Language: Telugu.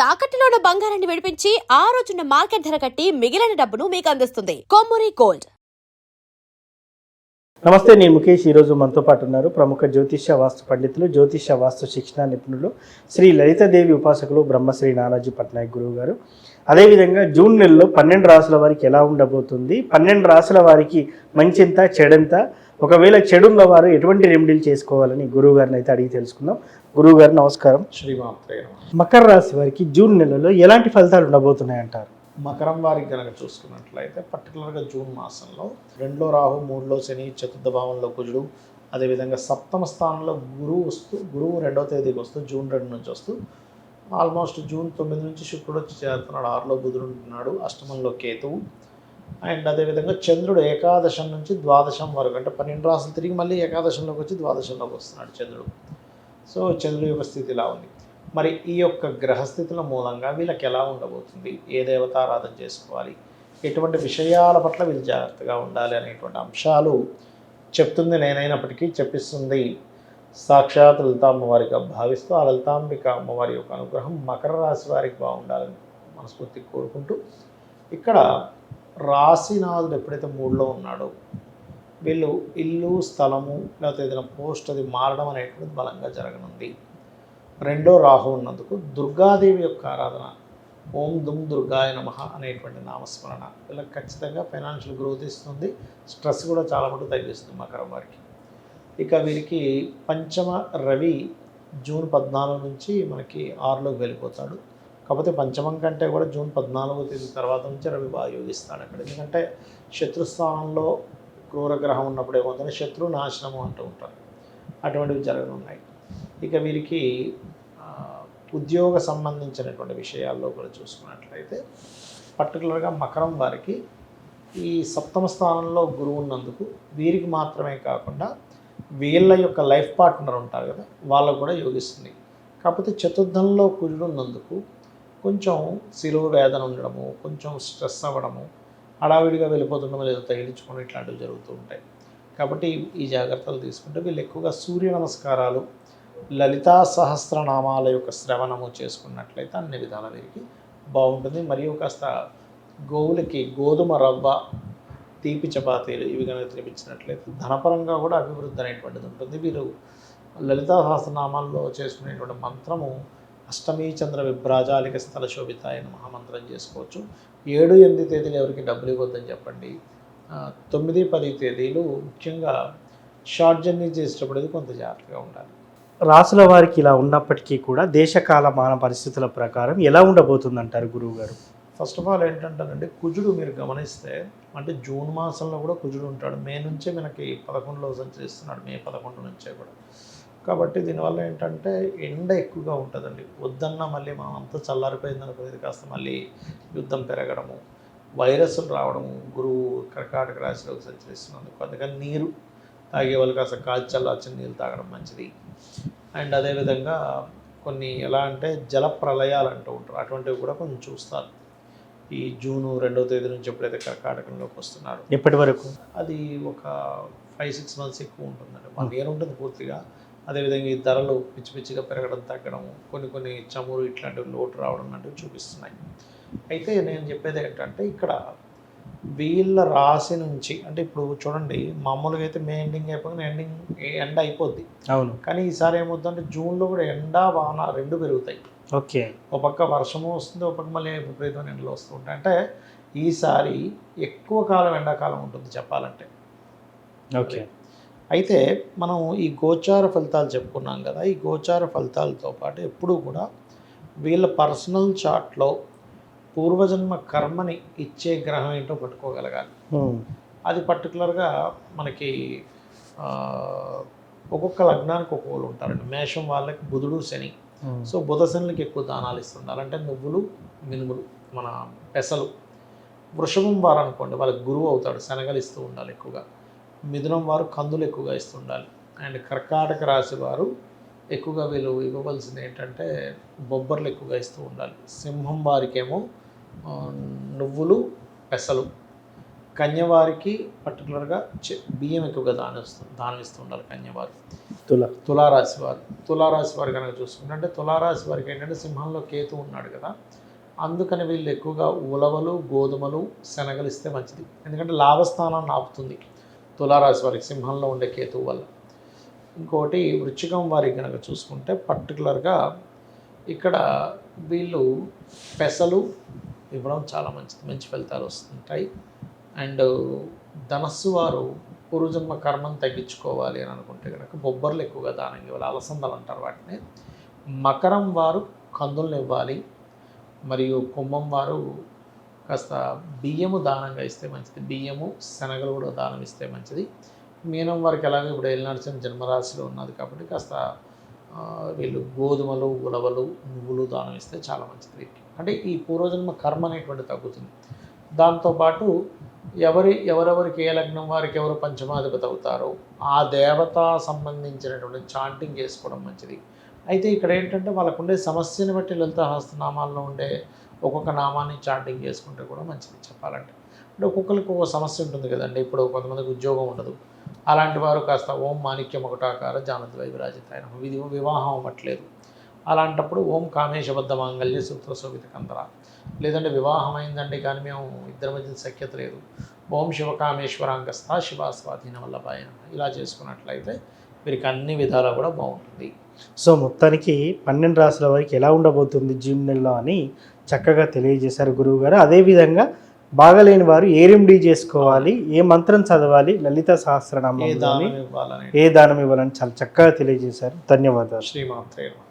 తాకట్టులో ఉన్న బంగారాన్ని విడిపించి ఆ రోజున్న మార్కెట్ ధర కట్టి మిగిలిన డబ్బును మీకు అందిస్తుంది కొమ్మూరి గోల్డ్. నమస్తే, నేను ముఖేష్. ఈరోజు మనతో పాటు ఉన్నారు ప్రముఖ జ్యోతిష్య వాస్తు పండితులు, జ్యోతిష్య వాస్తు శిక్షణ నిపుణులు, శ్రీ లలితాదేవి ఉపాసకులు బ్రహ్మశ్రీ నానాజీ పట్నాయక్ గురువు గారు. అదేవిధంగా జూన్ నెలలో 12 రాసుల వారికి ఎలా ఉండబోతుంది, 12 రాసుల వారికి మంచింత చెడంత, ఒకవేళ చెడున్న వారు ఎటువంటి రెమెడీలు చేసుకోవాలని గురువు గారిని అయితే అడిగి తెలుసుకుందాం. గురువు గారు నమస్కారం. శ్రీమాత్రే. మకర రాశి వారికి జూన్ నెలలో ఎలాంటి ఫలితాలు ఉండబోతున్నాయి అంటారు? మకరం వారికి కనుక చూసుకున్నట్లయితే పర్టికులర్గా జూన్ మాసంలో 2లో రాహు, 3లో శని, చతుర్థ భావంలో కుజుడు, అదేవిధంగా సప్తమ స్థానంలో గురువు 2వ తేదీకి వస్తూ జూన్ 2 నుంచి వస్తూ ఆల్మోస్ట్ జూన్ 9 నుంచి శుక్రుడు వచ్చి చేరుతున్నాడు. 6లో బుధుడు ఉంటున్నాడు, అష్టమంలో కేతువు, అండ్ అదేవిధంగా చంద్రుడు ఏకాదశం నుంచి ద్వాదశం వరకు, అంటే 12 రాసులు తిరిగి మళ్ళీ ఏకాదశంలోకి వచ్చి ద్వాదశంలోకి వస్తున్నాడు చంద్రుడు. సో చంద్రుడి యొక్క స్థితి ఇలా ఉంది. మరి ఈ యొక్క గ్రహస్థితుల మూలంగా వీళ్ళకి ఎలా ఉండబోతుంది, ఏ దేవతారాధన చేసుకోవాలి, ఎటువంటి విషయాల పట్ల వీళ్ళు జాగ్రత్తగా ఉండాలి అనేటువంటి అంశాలు చెప్తుంది నేనైనప్పటికీ చెప్పిస్తుంది సాక్షాత్ లలితా అమ్మవారిగా భావిస్తూ ఆ లలితాంబిక అమ్మవారి యొక్క అనుగ్రహం మకర రాశి వారికి బాగుండాలని మనస్ఫూర్తిగా కోరుకుంటూ, ఇక్కడ రాశినాథుడు ఎప్పుడైతే 3లో ఉన్నాడో వీళ్ళు ఇల్లు, స్థలము, లేకపోతే ఏదైనా పోస్ట్ అది మారడం అనేటువంటిది బలంగా జరగనుంది. 2లో రాహు ఉన్నందుకు దుర్గాదేవి యొక్క ఆరాధన, ఓం దుమ్ దుర్గాయ నమః అనేటువంటి నామస్మరణ వీళ్ళకి ఖచ్చితంగా ఫైనాన్షియల్ గ్రోత్ ఇస్తుంది. స్ట్రెస్ కూడా చాలా మటుకు తగ్గిస్తుంది మకరం వారికి. ఇక వీరికి పంచమ రవి జూన్ 14 నుంచి మనకి 6లోకి వెళ్ళిపోతాడు. కాకపోతే పంచమం కంటే కూడా జూన్ 14వ తేదీ తర్వాత నుంచి రవి బాగా యోగిస్తాడు అక్కడ. ఎందుకంటే శత్రుస్థానంలో క్రూరగ్రహం ఉన్నప్పుడు ఏమవుతుంది, శత్రు నాశనము అంటూ ఉంటారు, అటువంటివి జరగనున్నాయి. ఇక వీరికి ఉద్యోగ సంబంధించినటువంటి విషయాల్లో కూడా చూసుకున్నట్లయితే పర్టికులర్గా మకరం వారికి ఈ సప్తమ స్థానంలో గురువు ఉన్నందుకు వీరికి మాత్రమే కాకుండా వీళ్ళ యొక్క లైఫ్ పార్ట్నర్ ఉంటారు కదా, వాళ్ళకు కూడా యోగిస్తుంది. కాకపోతే చతుర్థంలో కుజుడు ఉన్నందుకు కొంచెం శిలువ వేదన ఉండడము, కొంచెం స్ట్రెస్ అవ్వడము, హడావిడిగా వెళ్ళిపోతుండడం, లేదా తగిలించుకోవడం ఇట్లాంటివి జరుగుతూ ఉంటాయి. కాబట్టి ఈ జాగ్రత్తలు తీసుకుంటే వీళ్ళు ఎక్కువగా సూర్య నమస్కారాలు, లలితా సహస్రనామాల యొక్క శ్రవణము చేసుకున్నట్లయితే అన్ని విధాల వీరికి బాగుంటుంది. మరియు కాస్త గోవులకి గోధుమ రవ్వ, తీపి చపాతీలు ఇవి కనుక తినిపించినట్లయితే ధనపరంగా కూడా అభివృద్ధి అనేటువంటిది ఉంటుంది. వీరు లలితా సహస్రనామాల్లో చేసుకునేటువంటి మంత్రము అష్టమీ చంద్ర విభ్రాజాలిక స్థల శోభితాయ నమః మంత్రం చేసుకోవచ్చు. 7, 8 తేదీలు ఎవరికి డబ్బులు ఇవ్వద్దని చెప్పండి. 9, 10 తేదీలు ముఖ్యంగా షార్ట్ జర్నీ చేసేటప్పుడు కొంత జాగ్రత్తగా ఉండాలి. రాసుల వారికి ఇలా ఉన్నప్పటికీ కూడా దేశకాల మాన పరిస్థితుల ప్రకారం ఎలా ఉండబోతుందంటారు గురువు గారు? ఫస్ట్ ఆఫ్ ఆల్ ఏంటంటారంటే కుజుడు మీరు గమనిస్తే, అంటే జూన్ మాసంలో కూడా కుజుడు ఉంటాడు. మే నుంచే మనకి 11లో సంచరిస్తున్నాడు, మే 11 నుంచే కూడా. కాబట్టి దీనివల్ల ఏంటంటే ఎండ ఎక్కువగా ఉంటుందండి. వద్దన్నా మళ్ళీ మనం అంతా చల్లారిపోయింది అనుకునేది కాస్త మళ్ళీ యుద్ధం పెరగడము, వైరస్లు రావడము, గురువు కర్కాటక రాశిలోకి సంచరిస్తున్నందుకు. అందుకని నీరు తాగే వాళ్ళు కాస్త చల్లార్చిన నీళ్ళు తాగడం మంచిది. అండ్ అదేవిధంగా కొన్ని ఎలా అంటే జల ప్రళయాలు అంటూ ఉంటారు, అటువంటివి కూడా కొంచెం చూస్తారు. ఈ జూన్ 2వ తేదీ నుంచి ఎప్పుడైతే కర్కాటకంలోకి వస్తున్నారు ఎప్పటి వరకు అది ఒక 5-6 మంత్స్ ఎక్కువ ఉంటుందండి. 1 year ఉంటుంది పూర్తిగా. అదేవిధంగా ఈ ధరలు పిచ్చి పిచ్చిగా పెరగడం, తగ్గడం, కొన్ని చమురు ఇట్లాంటివి లోటు రావడం లాంటివి చూపిస్తున్నాయి. అయితే నేను చెప్పేది ఏంటంటే ఇక్కడ వీళ్ళ రాశి నుంచి, అంటే ఇప్పుడు చూడండి మామూలుగా అయితే మే ఎండింగ్ అయిపోయిన ఎండ అయిపోద్ది. అవును. కానీ ఈసారి ఏమవుతుందంటే జూన్లో కూడా ఎండ వాన 2 పెరుగుతాయి. ఓకే. ఒక పక్క వర్షము వస్తుంది, ఒక పక్క మళ్ళీ విపరీతమైన ఎండలు వస్తూ ఉంటాయి. అంటే ఈసారి ఎక్కువ కాలం ఎండాకాలం ఉంటుంది చెప్పాలంటే. ఓకే. అయితే మనం ఈ గోచార ఫలితాలు చెప్పుకున్నాం కదా, ఈ గోచార ఫలితాలతో పాటు ఎప్పుడూ కూడా వీళ్ళ పర్సనల్ చార్ట్లో పూర్వజన్మ కర్మని ఇచ్చే గ్రహం ఏంటో పట్టుకోగలగాలి. అది పర్టికులర్గా మనకి ఒక్కొక్క లగ్నానికి ఒక్కొక్కరు ఉంటారండి. మేషం వాళ్ళకి బుధుడు, శని. సో బుధ శనులకి ఎక్కువ దానాలు ఇస్తుండాలి, అంటే నువ్వులు, మినుములు, మన పెసలు. వృషభం వారు అనుకోండి వాళ్ళకి గురువు అవుతాడు, శనగలు ఇస్తూ ఉండాలి ఎక్కువగా. మిథునం వారు కందులు ఎక్కువగా ఇస్తుండాలి. అండ్ కర్కాటక రాశి వారు ఎక్కువగా వీళ్ళు ఇవ్వవలసింది ఏంటంటే బొబ్బర్లు ఎక్కువగా ఇస్తూ ఉండాలి. సింహం వారికేమో నువ్వులు, పెసలు. కన్యవారికి పర్టికులర్గా బియ్యం ఎక్కువగా దానం ఇస్తూ ఉండాలి కన్యవారు. తుల తులారాశి వారు కనుక చూసుకుంటే, అంటే తులారాశి వారికి ఏంటంటే సింహంలో కేతు ఉన్నాడు కదా, అందుకని వీళ్ళు ఎక్కువగా ఉలవలు, గోధుమలు, శనగలు ఇస్తే మంచిది. ఎందుకంటే లాభస్థానాన్ని ఆపుతుంది తులారాశి వారికి సింహంలో ఉండే కేతువు వల్ల. ఇంకోటి వృశ్చికం వారికి కనుక చూసుకుంటే పర్టికులర్గా ఇక్కడ వీళ్ళు పెసలు ఇవ్వడం చాలా మంచిది, మంచి ఫలితాలు వస్తుంటాయి. అండ్ ధనస్సు వారు పూర్వజన్మ కర్మను తగ్గించుకోవాలి అని అనుకుంటే కనుక బొబ్బర్లు ఎక్కువగా దానం ఇవ్వాలి, అలసందలు అంటారు వాటిని. మకరం వారు కందులను ఇవ్వాలి, మరియు కుంభం వారు కాస్త బియ్యము దానంగా ఇస్తే మంచిది, బియ్యము శనగలు కూడా దానం ఇస్తే మంచిది. మీనం వారికి ఎలాగో ఇప్పుడు ఏలినాటి జన్మరాశిలో ఉన్నది కాబట్టి కాస్త వీళ్ళు గోధుమలు, ఉలవలు, నువ్వులు దానం ఇస్తే చాలా మంచిది వీరికి. అంటే ఈ పూర్వజన్మ కర్మ అనేటువంటి తగ్గుతుంది. దాంతోపాటు ఎవరెవరికి ఏ లగ్నం వారికి ఎవరు పంచమాధిపతి అవుతారో ఆ దేవత సంబంధించినటువంటి చాంటింగ్ చేసుకోవడం మంచిది. అయితే ఇక్కడ ఏంటంటే వాళ్ళకు ఉండే సమస్యని బట్టి లలిత హస్తనామాల్లో ఉండే ఒక్కొక్క నామాన్ని చాంటింగ్ చేసుకుంటే కూడా మంచిది చెప్పాలంటే. అంటే ఒక్కొక్కరికి ఒక్కొక్క సమస్య ఉంటుంది కదండి. ఇప్పుడు కొంతమందికి ఉద్యోగం ఉండదు, అలాంటి వారు కాస్త ఓం మాణిక్యం ఒకటాకార జానద్వై విరాజితాయన వివాహం అవ్వట్లేదు, అలాంటప్పుడు ఓం కామేశబద్ధ మాంగళ్య సూత్ర శోభిత కందర, లేదంటే వివాహం అయిందండి కానీ మేము ఇద్దరి మధ్య సఖ్యత లేదు, ఓం శివకామేశ్వరాంగస్థ శివాస్వాధీన వల్లభాయన, ఇలా చేసుకున్నట్లయితే వీరికి అన్ని విధాలా కూడా బాగుంటుంది. సో మొత్తానికి 12 రాసుల వారికి ఎలా ఉండబోతుంది జూన్ నెలలో అని చక్కగా తెలియజేశారు గురువుగారు. అదేవిధంగా బాగలేని వారు ఏ రెమెడీ చేసుకోవాలి, ఏ మంత్రం చదవాలి, లలిత సహస్రనామం ఏ దానం ఇవ్వాలని చాలా చక్కగా తెలియజేశారు. ధన్యవాదాలు. శ్రీమాత్రే నమః.